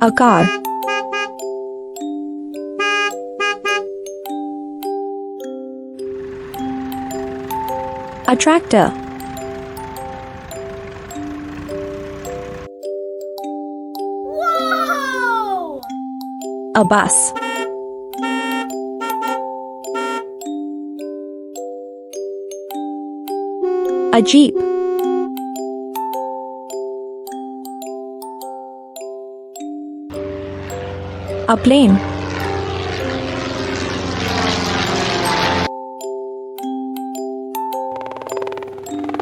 A car. A tractor. Whoa! A bus. A jeep. A plane.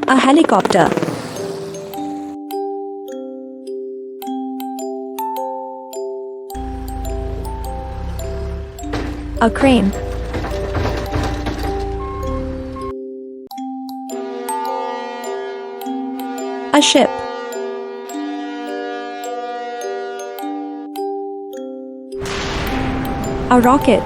A helicopter. A crane. A ship. A rocket.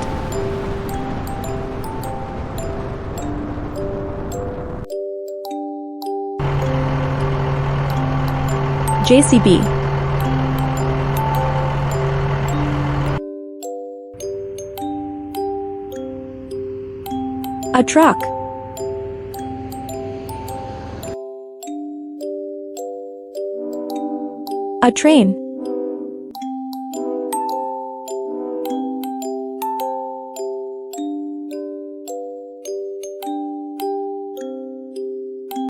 JCB. A truck. A train.